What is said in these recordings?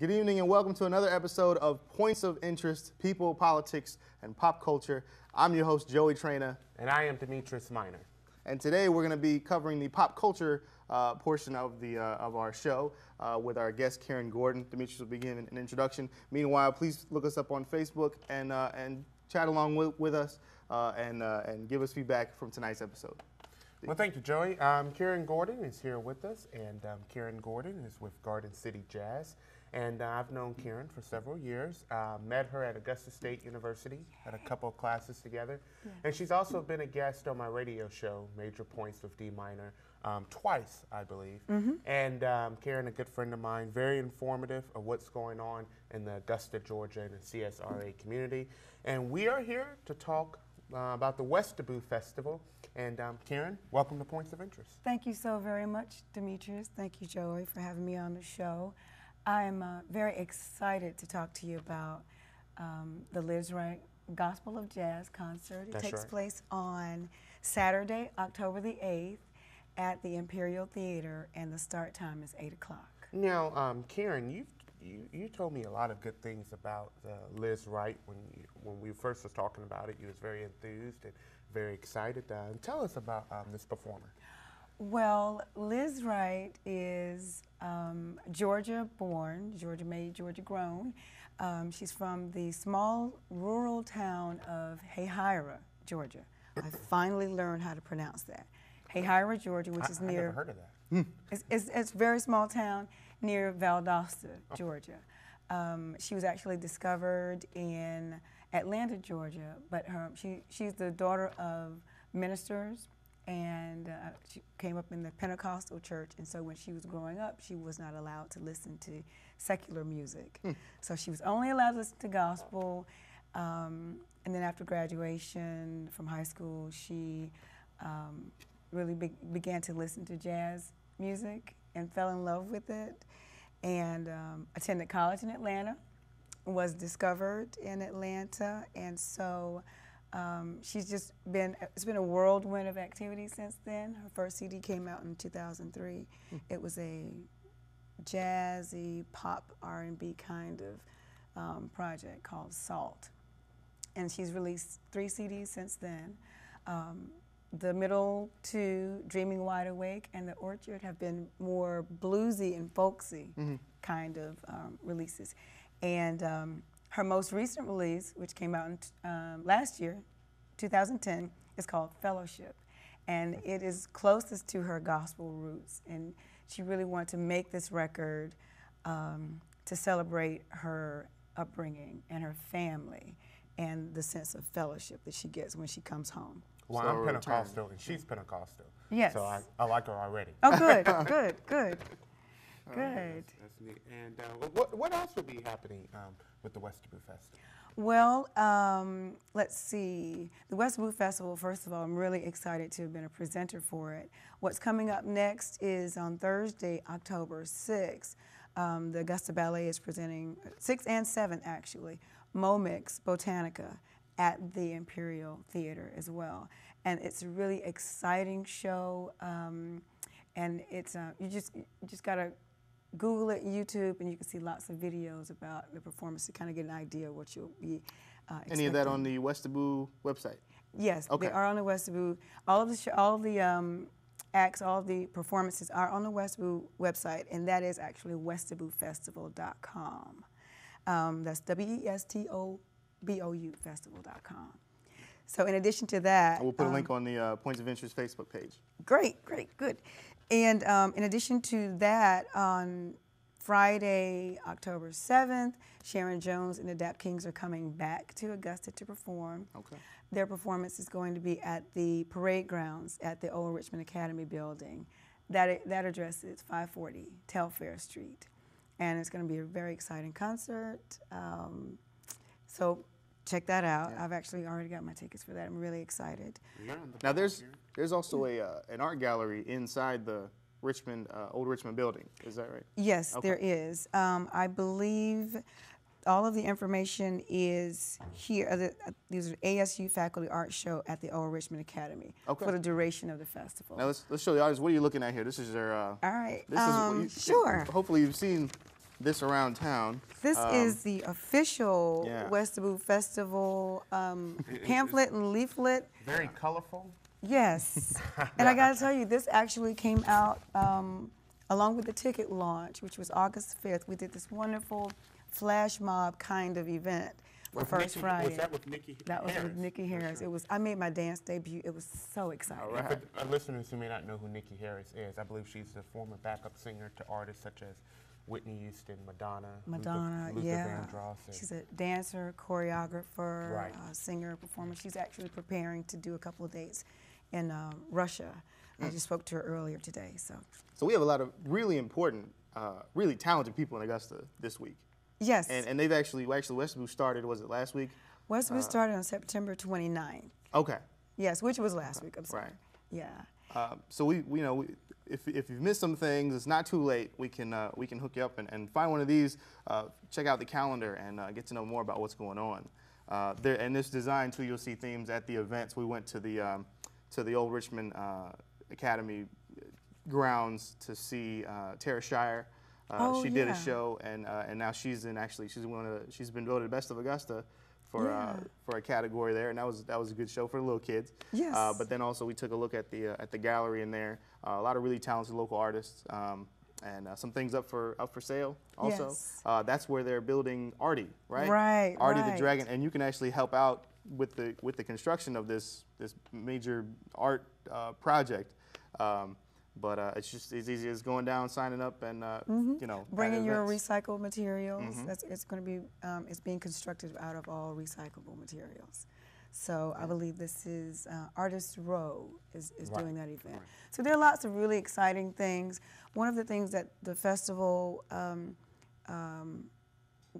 Good evening and welcome to another episode of Points of Interest, People, Politics, and Pop Culture. I'm your host, Joey Trainer. And I am Demetrius Minor. And today we're going to be covering the pop culture portion of our show with our guest, Karen Gordon. Demetrius will begin an introduction. Meanwhile, please look us up on Facebook and chat along with us and give us feedback from tonight's episode. Well, thank you, Joey. Karen Gordon is here with us, and Karen Gordon is with Garden City Jazz. And I've known Karen for several years. Met her at Augusta State University, had a couple of classes together. Yeah. And she's also been a guest on my radio show, Major Points with D Minor, twice, I believe. Mm-hmm. And Karen, a good friend of mine, very informative of what's going on in the Augusta, Georgia, and the CSRA community. And we are here to talk about the Westobou Festival. And Karen, welcome to Points of Interest. Thank you so very much, Demetrius. Thank you, Joey, for having me on the show. I'm very excited to talk to you about the Liz Wright Gospel of Jazz concert. It takes place on Saturday, October the 8th at the Imperial Theater, and the start time is 8 o'clock. Now, Karen, you told me a lot of good things about Liz Wright. When we first was talking about it, you was very enthused and very excited. Tell us about this performer. Well, Liz Wright is Georgia born, Georgia made, Georgia grown. She's from the small rural town of Hayhira, Georgia. I finally learned how to pronounce that. Hayhira, Georgia, which is near. I've never heard of that. It's a very small town near Valdosta, Georgia. She was actually discovered in Atlanta, Georgia, but she's the daughter of ministers. And she came up in the Pentecostal church, and so when she was growing up, she was not allowed to listen to secular music. So she was only allowed to listen to gospel, and then after graduation from high school, she really began to listen to jazz music and fell in love with it, and attended college in Atlanta, was discovered in Atlanta, and so she's just been, it's been a whirlwind of activity since then. Her first CD came out in 2003. It was a jazzy pop R&B kind of project called Salt. And she's released 3 CDs since then. The middle 2, Dreaming Wide Awake and The Orchard, have been more bluesy and folksy kind of releases. And her most recent release, which came out in, last year, 2010, is called Fellowship. And it is closest to her gospel roots. And she really wanted to make this record to celebrate her upbringing and her family and the sense of fellowship that she gets when she comes home. Well, I'm Pentecostal and she's Pentecostal. Yes. So I like her already. Oh, good, good, good. Good. That's neat. And what else will be happening with the Westobou Festival? Well, let's see. The Westobou Festival, first of all, I'm really excited to have been a presenter for it. What's coming up next is on Thursday, October 6th. The Augusta Ballet is presenting, 6th and 7th actually, Momix Botanica at the Imperial Theater as well. And it's a really exciting show, and it's you just gotta Google it, YouTube, and you can see lots of videos about the performance to kind of get an idea of what you'll be expecting. Any of that on the Westobou website? Yes, okay. They are on the Westobou. All of the acts, all of the performances are on the Westobou website, and that is actually WestoboufFestival.com. That's WESTOBOU festival.com. So in addition to that, we'll put a link on the Points of Interest Facebook page. Great, great, good. And in addition to that, on Friday, October 7th, Sharon Jones and the Dap Kings are coming back to Augusta to perform. Okay. Their performance is going to be at the parade grounds at the old Richmond Academy building. That address is 540 Telfair Street. And it's going to be a very exciting concert. So check that out. Yeah. I've actually already got my tickets for that. I'm really excited. Now there's also an art gallery inside the old Richmond building. Is that right? Yes, okay. There is. I believe all of the information is here. These are ASU Faculty Art Show at the Old Richmond Academy for the duration of the festival. Now let's show the audience. What are you looking at here? This is your. All right. This is sure. Hopefully you've seen this around town. This is the official yeah. Westobou Festival pamphlet and leaflet. Very colorful. Yes. And I got to tell you, this actually came out along with the ticket launch, which was August 5th. We did this wonderful flash mob kind of event for First Friday. Was that with Nikki Harris? That was with Nikki Harris. Sure. It was. I made my dance debut. It was so exciting. All right. For our listeners who may not know who Nikki Harris is, I believe she's the former backup singer to artists such as Whitney Houston, Madonna, Luther yeah. Vandross. She's a dancer, choreographer, Right. Singer, performer. She's actually preparing to do a couple of dates in Russia. I just spoke to her earlier today. So we have a lot of really important, really talented people in Augusta this week. Yes. And they've actually Westobou started, was it last week? Westobou started on September 29th. Okay. Yes, which was last week. I'm sorry. Right. Yeah. So if you've missed some things, it's not too late. We can hook you up and find one of these. Check out the calendar and get to know more about what's going on. And this design too, you'll see themes at the events. We went to the Old Richmond Academy grounds to see Tara Shire. She did a show, and now she's been voted Best of Augusta for a category there, and that was a good show for the little kids. Yes. But then also we took a look at the gallery in there. A lot of really talented local artists, and some things up for sale also. Yes. That's where they're building Artie, right? Right. Artie right. the Dragon, and you can actually help out with the construction of this major art project. But it's just as easy as going down, signing up, and bringing your recycled materials. It's going to be it's being constructed out of all recyclable materials. So I believe this is Artist Row is doing that event. Right. So there are lots of really exciting things. One of the things that the festival,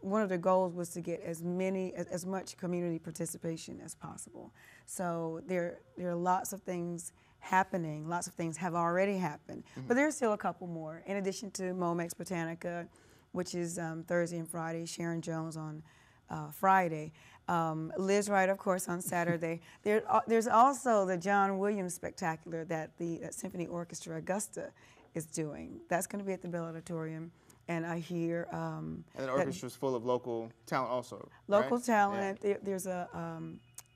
one of the goals was to get as much community participation as possible. So there are lots of things happening. Lots of things have already happened, but there's still a couple more. In addition to Momex Botanica, which is Thursday and Friday, Sharon Jones on Friday, Liz Wright, of course, on Saturday. There's also the John Williams Spectacular that the Symphony Orchestra Augusta is doing. That's going to be at the Bell Auditorium. And I hear and the orchestra's full of local talent also. Local right? talent. Yeah. There's a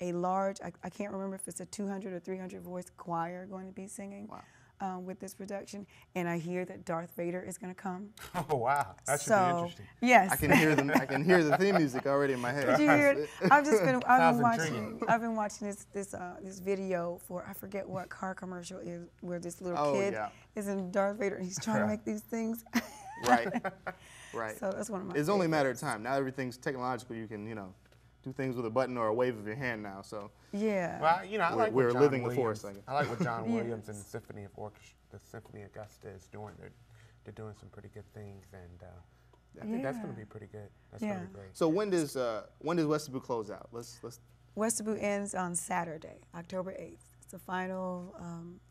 large, I can't remember if it's a 200 or 300 voice choir going to be singing with this production. And I hear that Darth Vader is going to come. Oh wow, that should be interesting. Yes, I can hear the theme music already in my head. Did you hear it? I've been watching this video for, I forget what car commercial is, where this little kid is in Darth Vader and he's trying to make these things. Right, right. So that's one of my. It's only a matter of time. Now everything's technological. You can do things with a button or a wave of your hand now. So yeah. Well, I like we're what John living Williams, the force. I guess. I like what John Williams and the Symphony Augusta is doing. They're doing some pretty good things, and I think that's going to be pretty good. That's going to be great. So when does Westobou close out? Let's. Westobou ends on Saturday, October 8th. It's the final.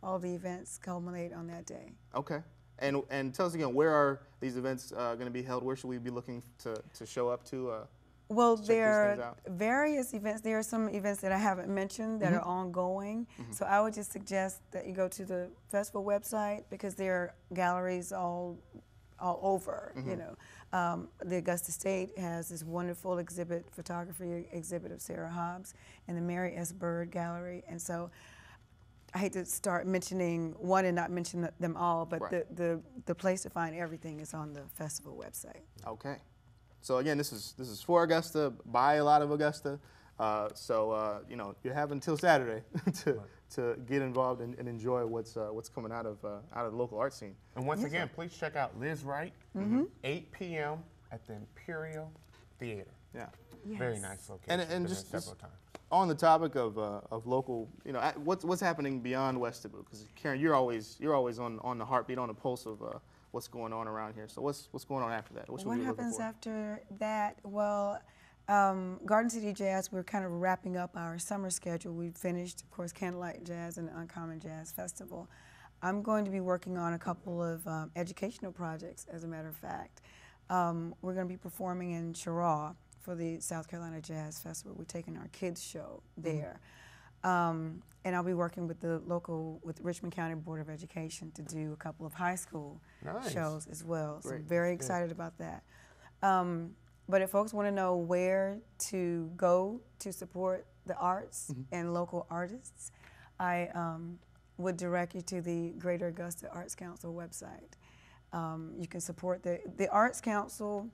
All the events culminate on that day. Okay. And tell us again, where are these events going to be held? Where should we be looking to show up to? Well, there are various events. There are some events that I haven't mentioned that are ongoing. So I would just suggest that you go to the festival website because there are galleries all over. The Augusta State has this wonderful photography exhibit of Sarah Hobbs in the Mary S. Bird Gallery, and so. I hate to start mentioning one and not mention them all, but the place to find everything is on the festival website. Okay. So again, this is for Augusta, by a lot of Augusta. You have until Saturday to get involved and enjoy what's coming out of the local art scene. And once again, please check out Liz Wright, 8 p.m. at the Imperial Theater. Yeah. Yes. Very nice location. And Been just there several times. On the topic of local, what's happening beyond Westobou? Because Karen, you're always on the heartbeat, on the pulse of what's going on around here. So what's going on after that? What happens after that? Well, Garden City Jazz, we're kind of wrapping up our summer schedule. We've finished, of course, Candlelight Jazz and the Uncommon Jazz Festival. I'm going to be working on a couple of educational projects, as a matter of fact. We're going to be performing in Cheraw for the South Carolina Jazz Festival. We're taking our kids show there. And I'll be working with the Richmond County Board of Education to do a couple of high school shows as well. So I'm very excited about that. But if folks want to know where to go to support the arts and local artists, I would direct you to the Greater Augusta Arts Council website. You can support the Arts Council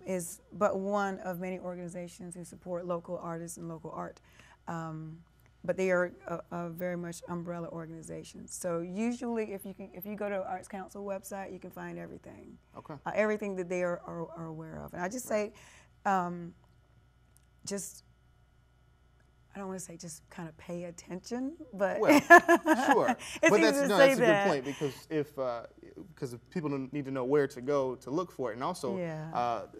is but one of many organizations who support local artists and local art. But they are a very much umbrella organizations. So usually, if you go to the Arts Council website, you can find everything. Okay. Everything that they are aware of. And I just say, just, I don't want to say just kind of pay attention, but well, sure. But that's a good point, because if people need to know where to go to look for it, and also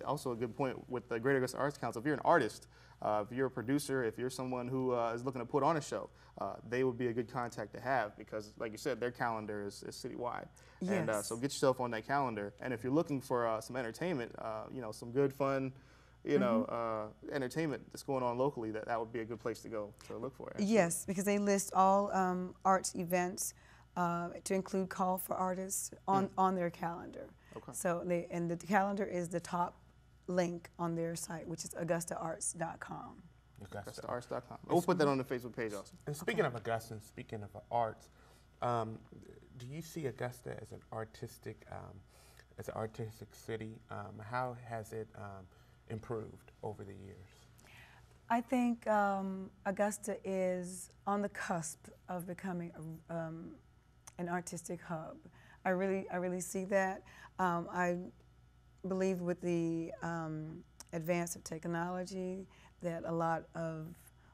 also a good point with the Greater Augusta Arts Council. If you're an artist, if you're a producer, if you're someone who is looking to put on a show, they would be a good contact to have, because, like you said, their calendar is citywide. Yes. And so get yourself on that calendar. And if you're looking for some entertainment, some good fun, entertainment that's going on locally, that would be a good place to go to look for it. Yes, because they list all arts events to include call for artists on their calendar. Okay. So and the calendar is the top link on their site, which is augustaarts.com. AugustaArts.com. We'll put that on the Facebook page also. And speaking of Augusta, and speaking of arts, do you see Augusta as an artistic city? How has it improved over the years? I think Augusta is on the cusp of becoming an artistic hub. I really see that. I believe with the advance of technology that a lot of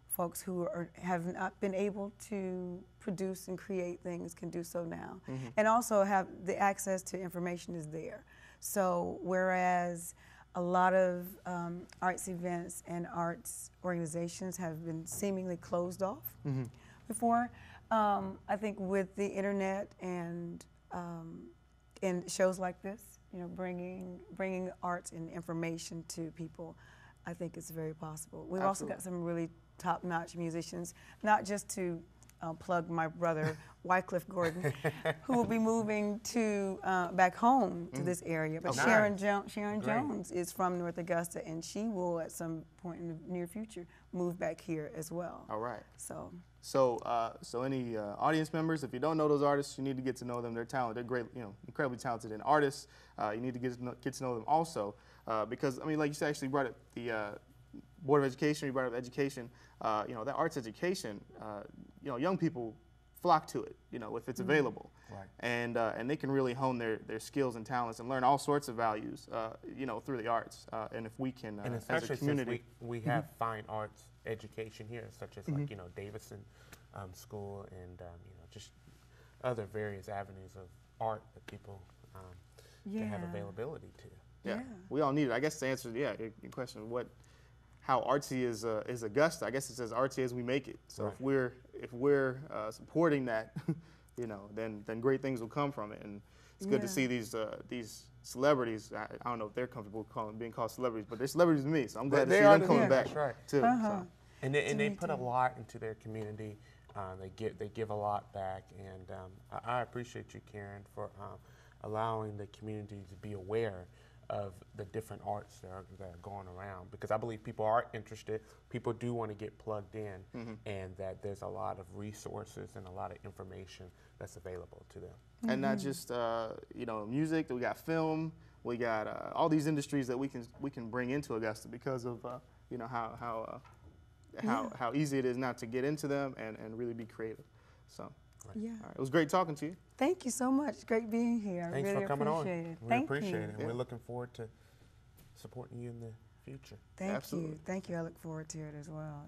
folks who have not been able to produce and create things can do so now. And also have the access to information is there. So whereas a lot of arts events and arts organizations have been seemingly closed off before, I think with the internet and shows like this, bringing arts and information to people, I think it's very possible. We've also got some really top-notch musicians, not just to plug my brother Wycliffe Gordon, who will be moving to back home to this area. But Sharon Jones is from North Augusta, and she will at some point in the near future move back here as well. All right. So any audience members, if you don't know those artists, you need to get to know them. They're talented. They're great, incredibly talented and artists. You need to get to know them also, because like you said, actually brought up the Board of Education. You brought up education. That arts education. Young people flock to it. If it's available, right. And they can really hone their skills and talents and learn all sorts of values. Through the arts. And if we can, and as a community, we have fine arts education here, such as like Davidson School and just other various avenues of art that people can have availability to. Yeah, we all need it. I guess to answer your question, how artsy is Augusta? I guess it's as artsy as we make it. So right. if we're supporting that, then great things will come from it. And it's good to see these celebrities. I don't know if they're comfortable being called celebrities, but they're celebrities to me. So I'm glad to see them coming back too. So. And they put a lot into their community. They give a lot back, and I appreciate you, Karen, for allowing the community to be aware of the different arts that are going around, because I believe people are interested. People do want to get plugged in, and that there's a lot of resources and a lot of information that's available to them. And not just music. We got film. We got all these industries that we can bring into Augusta because of how easy it is now to get into them and really be creative. So. Yeah. All right. It was great talking to you. Thanks so much. Great being here. Thanks really for coming on. It. We appreciate it. And we're looking forward to supporting you in the future. Thank you. Thank you. I look forward to it as well.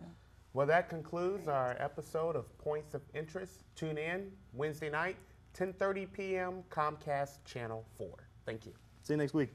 Well, that concludes our episode of Points of Interest. Tune in Wednesday night, 10:30 p.m., Comcast Channel 4. Thank you. See you next week.